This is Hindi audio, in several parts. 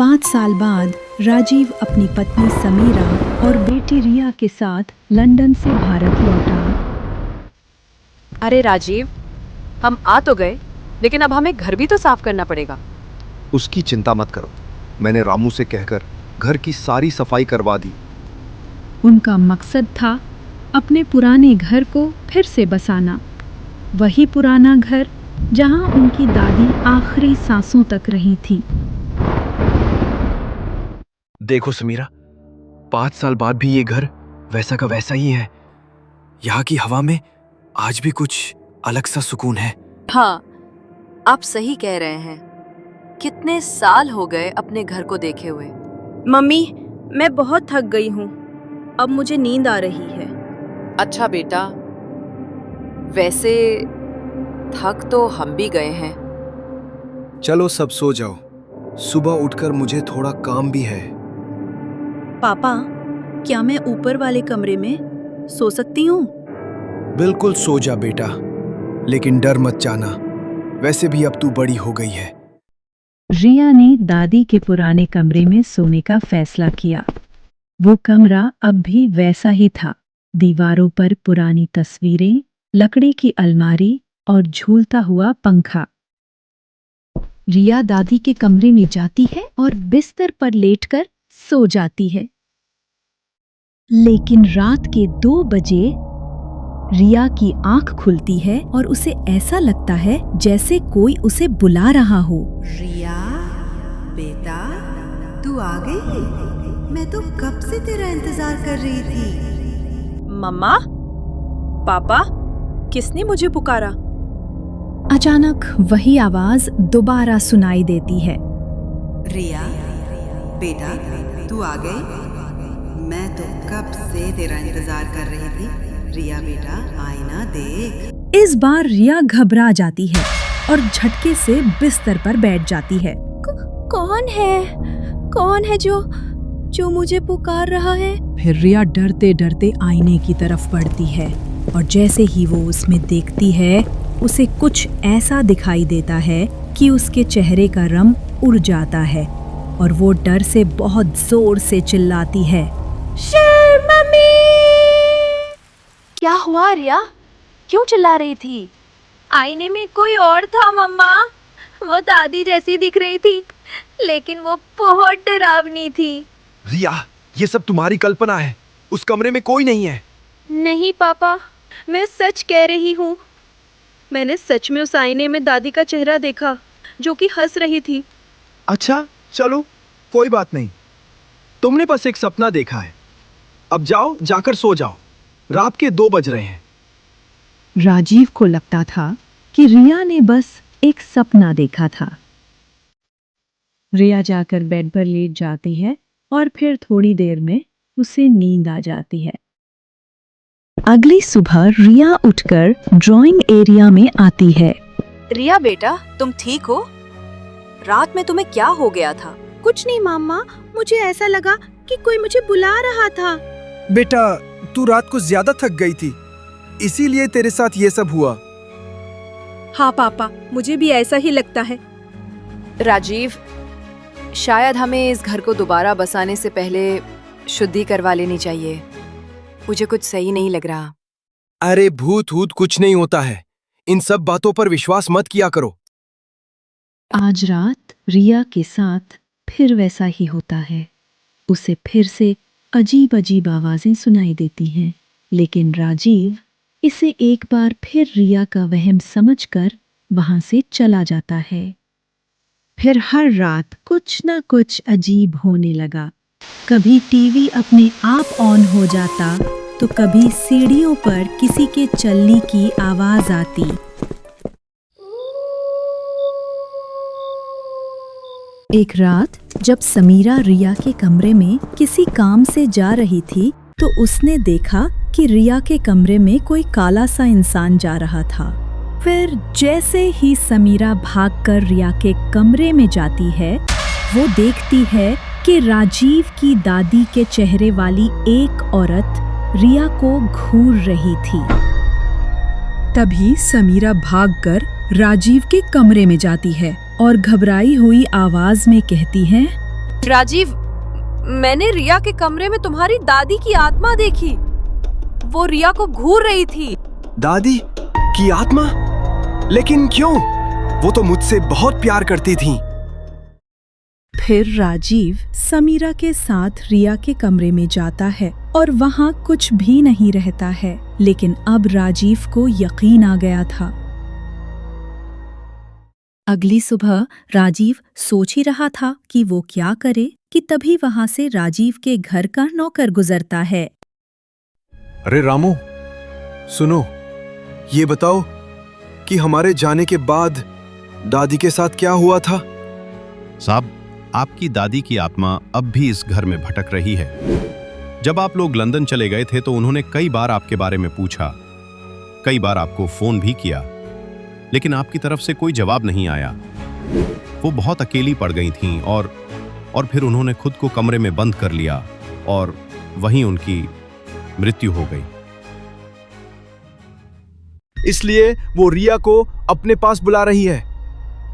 5 साल बाद राजीव अपनी पत्नी समीरा और बेटी रिया के साथ लंदन से भारत लौटा। अरे राजीव, हम आ तो गए, लेकिन अब हमें घर भी तो साफ करना पड़ेगा। उसकी चिंता मत करो, मैंने रामू से कहकर घर की सारी सफाई करवा दी। उनका मकसद था अपने पुराने घर को फिर से बसाना, वही पुराना घर जहां उनकी दादी आखिरी सांसों तक रही थी। देखो समीरा, 5 साल बाद भी ये घर वैसा का वैसा ही है। यहाँ की हवा में आज भी कुछ अलग सा सुकून है। हाँ, आप सही कह रहे हैं। कितने साल हो गए अपने घर को देखे हुए। मम्मी, मैं बहुत थक गई हूँ, अब मुझे नींद आ रही है। अच्छा बेटा, वैसे थक तो हम भी गए हैं। चलो सब सो जाओ, सुबह उठकर मुझे थोड़ा काम भी है। पापा, क्या मैं ऊपर वाले कमरे में सो सकती हूँ? बिल्कुल सो जा बेटा, लेकिन डर मत जाना, वैसे भी अब तू बड़ी हो गई है। रिया ने दादी के पुराने कमरे में सोने का फैसला किया। वो कमरा अब भी वैसा ही था, दीवारों पर पुरानी तस्वीरें, लकड़ी की अलमारी और झूलता हुआ पंखा। रिया दादी के कमरे में जाती है और बिस्तर पर लेटकर सो जाती है। लेकिन रात के 2 बजे रिया की आंख खुलती है और उसे ऐसा लगता है जैसे कोई उसे बुला रहा हो। रिया बेटा, तू आ गई? मैं तो कब से तेरा इंतजार कर रही थी। मम्मा, पापा, किसने मुझे पुकारा? अचानक वही आवाज दोबारा सुनाई देती है। रिया बेटा, तू आ गई? मैं तो कब से तेरा इंतजार कर रही थी। रिया बेटा, आईना देख। इस बार रिया घबरा जाती है और झटके से बिस्तर पर बैठ जाती है। कौन है जो मुझे पुकार रहा है? फिर रिया डरते डरते आईने की तरफ बढ़ती है और जैसे ही वो उसमें देखती है, उसे कुछ ऐसा दिखाई देता है कि उसके चेहरे का रंग उड़ जाता है और वो डर से बहुत जोर से चिल्लाती है, शेर मम्मी! क्या हुआ रिया? क्यों चिल्ला रही थी? आईने में कोई और था मम्मा। वो दादी जैसी दिख रही थी, लेकिन वो बहुत डरावनी थी। रिया, ये सब तुम्हारी कल्पना है, उस कमरे में कोई नहीं है। नहीं पापा, मैं सच कह रही हूँ। मैंने सच में उस आईने में दादी का चेहरा देखा, जो कि हंस रही थी। अच्छा चलो, कोई बात नहीं, तुमने बस एक सपना देखा है। अब जाओ, जाकर सो जाओ, रात के 2 बज रहे हैं। राजीव को लगता था कि रिया ने बस एक सपना देखा था। रिया जाकर बेड पर लेट जाती है और फिर थोड़ी देर में उसे नींद आ जाती है। अगली सुबह रिया उठकर ड्राइंग एरिया में आती है। रिया बेटा, तुम ठीक हो? रात में तुम्हें क्या हो गया था? कुछ नहीं मामा, मुझे ऐसा लगा कि कोई मुझे बुला रहा था। बेटा, तू रात को ज्यादा थक गई थी, इसीलिए तेरे साथ ये सब हुआ। हाँ पापा, मुझे भी ऐसा ही लगता है। राजीव, शायद हमें इस घर को दोबारा बसाने से पहले शुद्धि करवा लेनी चाहिए। मुझे कुछ सही नहीं लग रहा। अरे भूत वूत कुछ नहीं होता है, इन सब बातों पर विश्वास मत किया करो। आज रात रिया के साथ फिर वैसा ही होता है। उसे फिर से अजीब अजीब आवाजें सुनाई देती हैं, लेकिन राजीव इसे एक बार फिर रिया का वहम समझकर वहां से चला जाता है। फिर हर रात कुछ न कुछ अजीब होने लगा। कभी टीवी अपने आप ऑन हो जाता, तो कभी सीढ़ियों पर किसी के चलने की आवाज आती। एक रात जब समीरा रिया के कमरे में किसी काम से जा रही थी, तो उसने देखा कि रिया के कमरे में कोई काला सा इंसान जा रहा था। फिर जैसे ही समीरा भागकर रिया के कमरे में जाती है, वो देखती है कि राजीव की दादी के चेहरे वाली एक औरत रिया को घूर रही थी। तभी समीरा भागकर राजीव के कमरे में जाती है और घबराई हुई आवाज में कहती है, राजीव, मैंने रिया के कमरे में तुम्हारी दादी की आत्मा देखी। वो रिया को घूर रही थी। दादी की आत्मा? लेकिन क्यों? वो तो मुझसे बहुत प्यार करती थी। फिर राजीव समीरा के साथ रिया के कमरे में जाता है और वहाँ कुछ भी नहीं रहता है, लेकिन अब राजीव को यकीन आ गया था। अगली सुबह राजीव सोच ही रहा था कि वो क्या करे कि तभी वहाँ से राजीव के घर का नौकर गुजरता है। अरे रामू, सुनो, ये बताओ कि हमारे जाने के बाद दादी के साथ क्या हुआ था? साहब, आपकी दादी की आत्मा अब भी इस घर में भटक रही है। जब आप लोग लंदन चले गए थे तो उन्होंने कई बार आपके बारे में पूछा, कई बार आपको फोन भी किया, लेकिन आपकी तरफ से कोई जवाब नहीं आया। वो बहुत अकेली पड़ गई थीं और फिर उन्होंने खुद को कमरे में बंद कर लिया और वहीं उनकी मृत्यु हो गई। इसलिए वो रिया को अपने पास बुला रही है,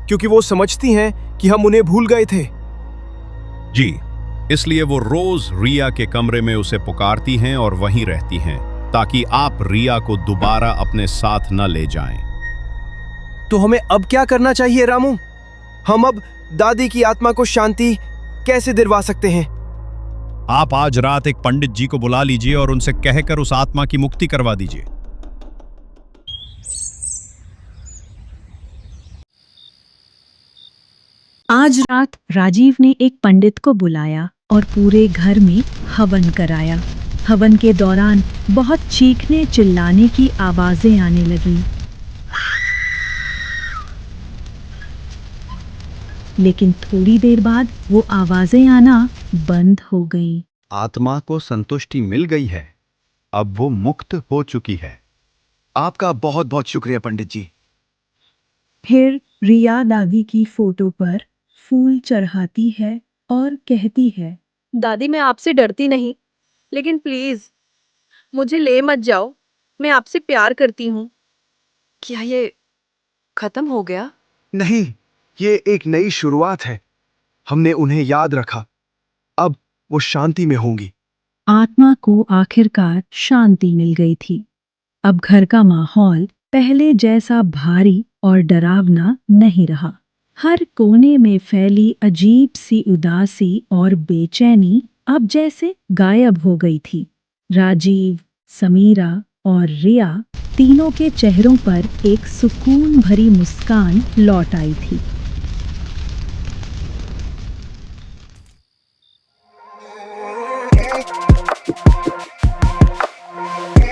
क्योंकि वो समझती हैं कि हम उन्हें भूल गए थे। जी, इसलिए वो रोज रिया के कमरे में उसे पुकारती हैं और वहीं रहती हैं, ताकि आप रिया को दोबारा अपने साथ न ले जाएं। तो हमें अब क्या करना चाहिए रामू? हम अब दादी की आत्मा को शांति कैसे दिलवा सकते हैं? आप आज रात एक पंडित जी को बुला लीजिए और उनसे कहकर उस आत्मा की मुक्ति करवा दीजिए। आज रात राजीव ने एक पंडित को बुलाया और पूरे घर में हवन कराया। हवन के दौरान बहुत चीखने चिल्लाने की आवाजें आने लगीं। लेकिन थोड़ी देर बाद वो आवाजें आना बंद हो गईं। आत्मा को संतुष्टि मिल गई है, अब वो मुक्त हो चुकी है। आपका बहुत बहुत शुक्रिया पंडित जी। फिर रिया दादी की फोटो पर फूल चढ़ाती है और कहती है, दादी, मैं आपसे डरती नहीं, लेकिन प्लीज मुझे ले मत जाओ। मैं आपसे प्यार करती हूँ। क्या ये खत्म हो गया? नहीं, ये एक नई शुरुआत है। हमने उन्हें याद रखा, अब वो शांति में होंगी। आत्मा को आखिरकार शांति मिल गई थी। अब घर का माहौल पहले जैसा भारी और डरावना नहीं रहा। हर कोने में फैली अजीब सी उदासी और बेचैनी अब जैसे गायब हो गई थी। राजीव, समीरा और रिया तीनों के चेहरों पर एक सुकून भरी मुस्कान लौट आई थी।